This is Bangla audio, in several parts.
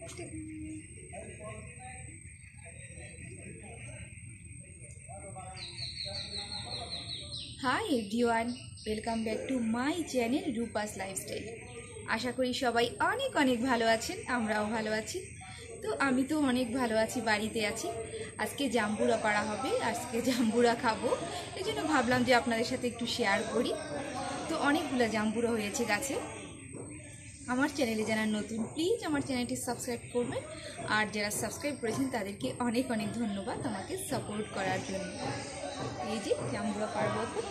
High everyone, welcome back to my channel Rupa's lifestyle. আশা করি সবাই অনেক অনেক ভালো আছেন, আমরাও ভালো আছি। তো আমি তো অনেক ভালো আছি, বাড়িতে আছি। আজকে জাম্বুরা পাড়া হবে, আজকে জাম্বুরা খাবো, এই জন্য ভাবলাম যে আপনাদের সাথে একটু শেয়ার করি। তো অনেকগুলো জাম্বুরা হয়েছে গাছে। আমার চ্যানেলে যারা নতুন, প্লিজ আমার চ্যানেলটি সাবস্ক্রাইব করবেন। আর যারা সাবস্ক্রাইব করেছেন তাদেরকে অনেক অনেক ধন্যবাদ আমাকে সাপোর্ট করার জন্য। এই যে জাম্বুরা পারবো এখন।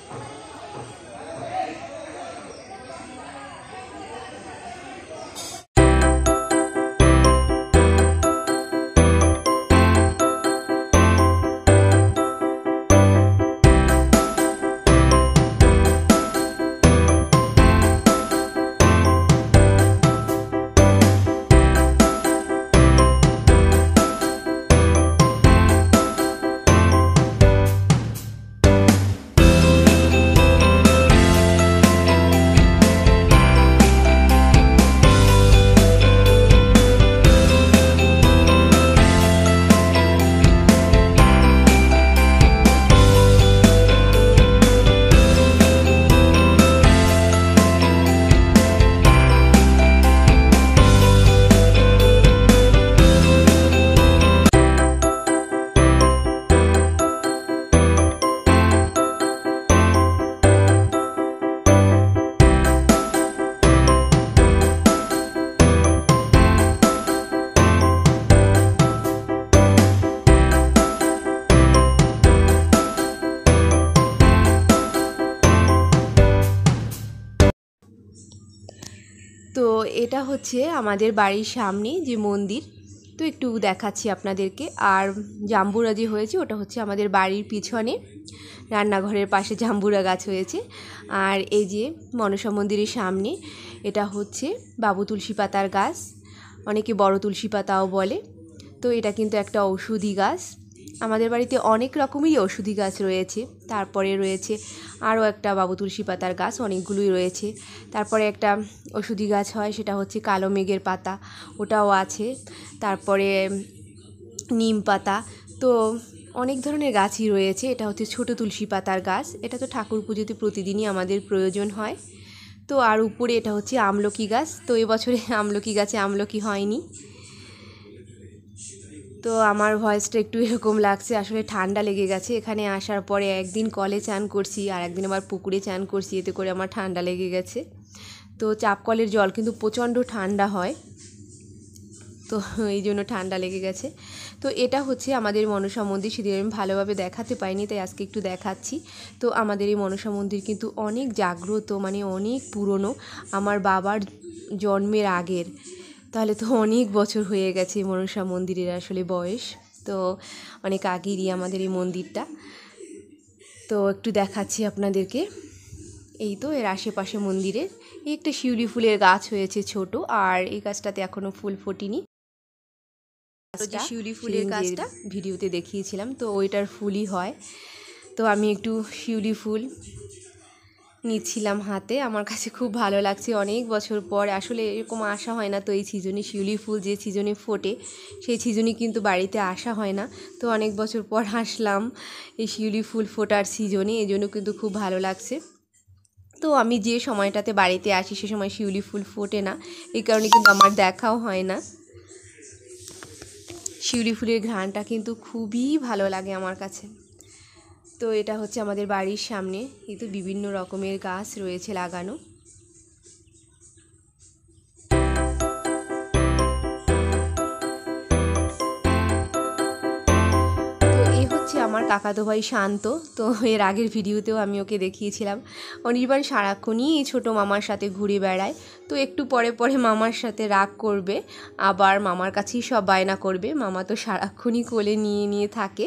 তো এটা হচ্ছে আমাদের বাড়ির সামনে যে মন্দির, তো একটু দেখাচ্ছি আপনাদেরকে। আর জাম্বুরা যে হয়েছে ওটা হচ্ছে আমাদের বাড়ির পিছনে রান্নাঘরের পাশে জাম্বুরা গাছ হয়েছে। আর এই যে মনসা মন্দিরের সামনে এটা হচ্ছে বাবু তুলসী পাতার গাছ, অনেকে বড় তুলসী পাতাও বলে। তো এটা কিন্তু একটা ঔষধি গাছ। আমাদের বাড়িতে অনেক রকমেরই ওষুধি গাছ রয়েছে। তারপরে রয়েছে আরও একটা বাবু তুলসী পাতার গাছ, অনেকগুলোই রয়েছে। তারপরে একটা ওষুধি গাছ হয়, সেটা হচ্ছে কালো মেঘের পাতা, ওটাও আছে। তারপরে নিম পাতা, তো অনেক ধরনের গাছই রয়েছে। এটা হচ্ছে ছোট তুলসী পাতার গাছ, এটা তো ঠাকুর পুজোতে প্রতিদিনই আমাদের প্রয়োজন হয়। তো আর উপরে এটা হচ্ছে আমলকি গাছ। তো এবছরে আমলকি গাছে আমলকি হয়নি, তো আমার ভয়েসটা একটু এরকম লাগছে, আসলে ঠান্ডা লেগে গেছে। এখানে আসার পরে একদিন কলে চান করছি আর একদিন আবার পুকুরে চান করছি, এতে করে আমার ঠান্ডা লেগে গেছে। তো চাপ কলের জল কিন্তু প্রচণ্ড ঠান্ডা হয়, তো এই জন্য ঠান্ডা লেগে গেছে। তো এটা হচ্ছে আমাদের মনসা মন্দির। সেদিন আমি ভালোভাবে দেখাতে পাইনি, তাই আজকে একটু দেখাচ্ছি। তো আমাদের এই মনসা মন্দির কিন্তু অনেক জাগ্রত, মানে অনেক পুরনো, আমার বাবার জন্মের আগের। তাহলে তো অনেক বছর হয়ে গেছে মনসা মন্দিরের আসলে বয়স, তো অনেক আগেরই আমাদের এই মন্দিরটা। তো একটু দেখাচ্ছি আপনাদেরকে। এই তো এর আশেপাশে মন্দিরের এই একটা শিউলি ফুলের গাছ হয়েছে ছোট, আর এই গাছটাতে এখনও ফুল ফোটেনি। শিউলি ফুলের গাছটা ভিডিওতে দেখিয়েছিলাম, তো ওইটার ফুলই হয়। তো আমি একটু শিউলি ফুল নিচ্ছিলাম হাতে, আমার কাছে খুব ভালো লাগছে। অনেক বছর পর আসলে এরকম আসা হয় না, তো এই সিজনে শিউলি ফুল যে সিজনে ফোটে সেই সিজনে কিন্তু বাড়িতে আসা হয় না। তো অনেক বছর পর আসলাম এই শিউলি ফুল ফোটার সিজনে, এই জন্য কিন্তু খুব ভালো লাগছে। তো আমি যে সময়টাতে বাড়িতে আসি সে সময় শিউলি ফুল ফোটে না, এই কারণে কিন্তু আমার দেখাও হয় না। শিউলি ফুলের ঘ্রাণটা কিন্তু খুবই ভালো লাগে আমার কাছে। তো এটা হচ্ছে আমাদের বাড়ির সামনে, কিন্তু বিভিন্ন রকমের গাছ রয়েছে লাগানো। তো এই হচ্ছে আমার কাকাতো ভাই শান্ত। তো এর আগের ভিডিওতেও আমি ওকে দেখিয়েছিলাম। অনির্বাণ সারাক্ষণই এই ছোটো মামার সাথে ঘুরে বেড়ায়। তো একটু পরে পরে মামার সাথে রাগ করবে, আবার মামার কাছেই সব বায়না করবে। মামা তো সারাক্ষণই কোলে নিয়ে নিয়ে থাকে।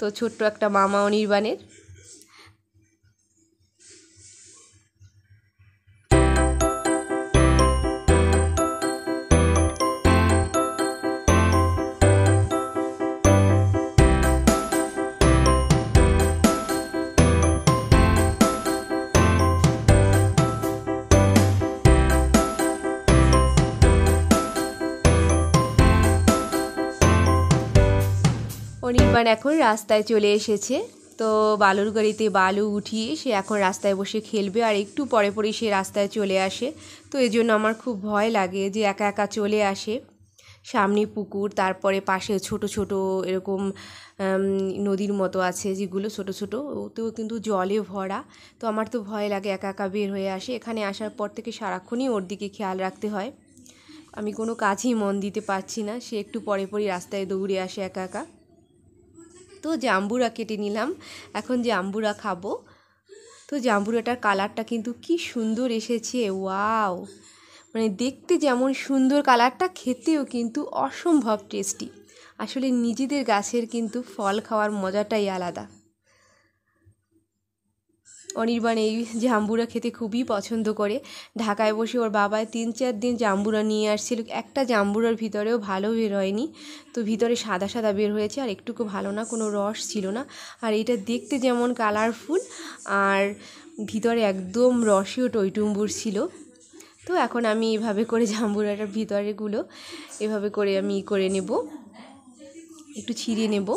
তো ছোট্ট একটা মামা অনির্বাণের। অনির্বাণ এখন রাস্তায় চলে এসেছে। তো বালুর গাড়িতে বালু উঠিয়ে সে এখন রাস্তায় বসে খেলবে, আর একটু পরে পরেই সে রাস্তায় চলে আসে। তো এই জন্য আমার খুব ভয় লাগে যে একা একা চলে আসে। সামনে পুকুর, তারপরে পাশে ছোট ছোট এরকম নদীর মতো আছে যেগুলো ছোট ছোট, ওতেও কিন্তু জলে ভরা। তো আমার তো ভয় লাগে একা একা বের হয়ে আসে। এখানে আসার পর থেকে সারাক্ষণই ওর দিকে খেয়াল রাখতে হয়, আমি কোনো কাজেই মন দিতে পারছি না। সে একটু পরে পরই রাস্তায় দৌড়ে আসে একা একা। তো জাম্বুরা কেটে নিলাম, এখন জাম্বুরা খাবো। তো জাম্বুরাটার কালারটা কিন্তু কি সুন্দর এসেছে, ওয়াও! মানে দেখতে যেমন সুন্দর কালারটা, খেতেও কিন্তু অসম্ভব টেস্টি। আসলে নিজেদের গাছের কিন্তু ফল খাওয়ার মজাটাই আলাদা। অনির্বাণ এই জাম্বুরা খেতে খুবই পছন্দ করে। ঢাকায় বসে ওর বাবা 3-4 দিন জাম্বুরা নিয়ে আসছিল, একটা জাম্বুরার ভিতরেও ভালো বের হয়নি। তো ভিতরে সাদা সাদা বের হয়েছে, আর একটুকু ভালো না, কোনো রস ছিল না। আর এটা দেখতে যেমন কালারফুল, আর ভিতরে একদম রসেও টইটুম্বুর ছিল। তো এখন আমি এভাবে করে জাম্বুরাটার ভিতরেগুলো এভাবে করে আমি করে নেব, একটু ছিঁড়ে নেব।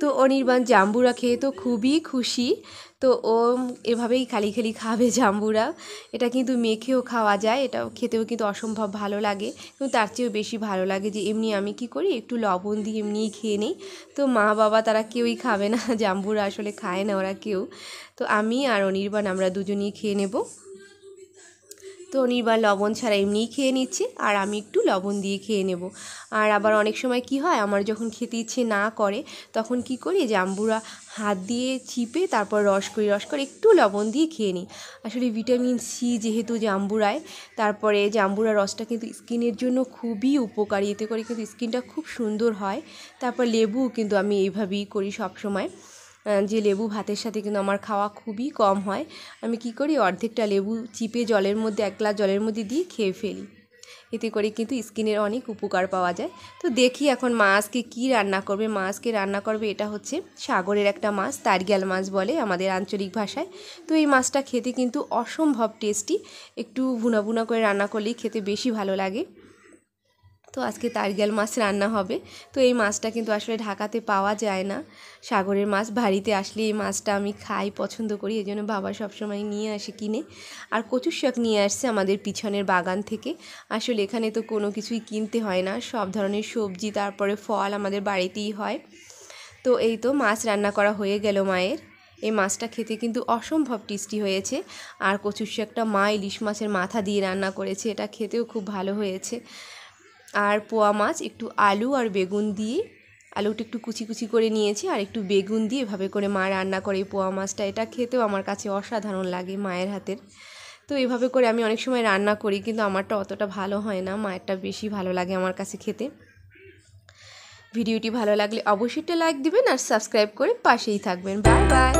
তো অনির্বাণ জাম্বুরা খেয়ে তো খুবই খুশি। তো ও এভাবেই খালি খালি খাবে জাম্বুরা। এটা কিন্তু মেখেও খাওয়া যায়, এটা খেতেও কিন্তু অসম্ভব ভালো লাগে। কিন্তু তার চেয়েও বেশি ভালো লাগে যে এমনি আমি কি করি, একটু লবণ দিয়ে এমনিই খেয়ে নিই। তো মা বাবা তারা কেউই খাবে না, জাম্বুরা আসলে খায় না ওরা কেউ। তো আমি আর অনির্বাণ আমরা দুজনেই খেয়ে নেব। তো অনির্বাণ লবণ ছাড়া এমনিই খেয়ে নিচ্ছে, আর আমি একটু লবণ দিয়ে খেয়ে নেব। আর আবার অনেক সময় কি হয়, আমার যখন খেতে ইচ্ছে না করে তখন কি করি, জাম্বুরা হাত দিয়ে চিপে তারপর রস করে একটু লবণ দিয়ে খেয়ে নিই। আসলে ভিটামিন সি যেহেতু জাম্বুরায়, তারপরে জাম্বুরা রসটা কিন্তু স্কিনের জন্য খুবই উপকারী, এতে করে কিন্তু স্কিনটা খুব সুন্দর হয়। তারপর লেবু কিন্তু আমি এইভাবেই করি সব সময়, যে লেবু ভাতের সাথে কিন্তু আমার খাওয়া খুবই কম হয়। আমি কি করি, অর্ধেকটা লেবু চিপে জলের মধ্যে, 1 গ্লাস জলের মধ্যে দিয়ে খেয়ে ফেলি। এতে করে কিন্তু স্কিনের অনেক উপকার পাওয়া যায়। তো দেখি এখন মা আজকে কী রান্না করবে। মা আজকে রান্না করবে, এটা হচ্ছে সাগরের একটা মাছ, তারগ্যাল মাছ বলে আমাদের আঞ্চলিক ভাষায়। তো এই মাছটা খেতে কিন্তু অসম্ভব টেস্টি, একটু ভুনা ভুনা করে রান্না করলেই খেতে বেশি ভালো লাগে। তো আজকে তারগ্যাল মাছ রান্না হবে। তো এই মাছটা কিন্তু আসলে ঢাকাতে পাওয়া যায় না, সাগরের মাছ। বাড়িতে আসলে এই মাছটা আমি খাই, পছন্দ করি, এই জন্য বাবা সবসময় নিয়ে আসে কিনে। আর কচুর শাক নিয়ে আসছে আমাদের পিছনের বাগান থেকে। আসলে এখানে তো কোনো কিছুই কিনতে হয় না, সব ধরনের সবজি তারপরে ফল আমাদের বাড়িতেই হয়। তো এই তো মাছ রান্না করা হয়ে গেল মায়ের। এই মাছটা খেতে কিন্তু অসম্ভব টেস্টি হয়েছে। আর কচুর শাকটা মা ইলিশ মাছের মাথা দিয়ে রান্না করেছে, এটা খেতেও খুব ভালো হয়েছে। আর পোয়া মাছ একটু আলু আর বেগুন দিয়ে, আলুটা একটু কুচি কুচি করে নিয়েছি, আর একটু বেগুন দিয়ে এভাবে করে মা রান্না করে এই পোয়া মাছটা। এটা খেতেও আমার কাছে অসাধারণ লাগে মায়ের হাতের। তো এভাবে করে আমি অনেক সময় রান্না করি, কিন্তু আমারটা অতটা ভালো হয় না, মায়েরটা বেশি ভালো লাগে আমার কাছে খেতে। ভিডিওটি ভালো লাগলে অবশ্যই একটা লাইক দিবেন, আর সাবস্ক্রাইব করে পাশেই থাকবেন। Bye bye.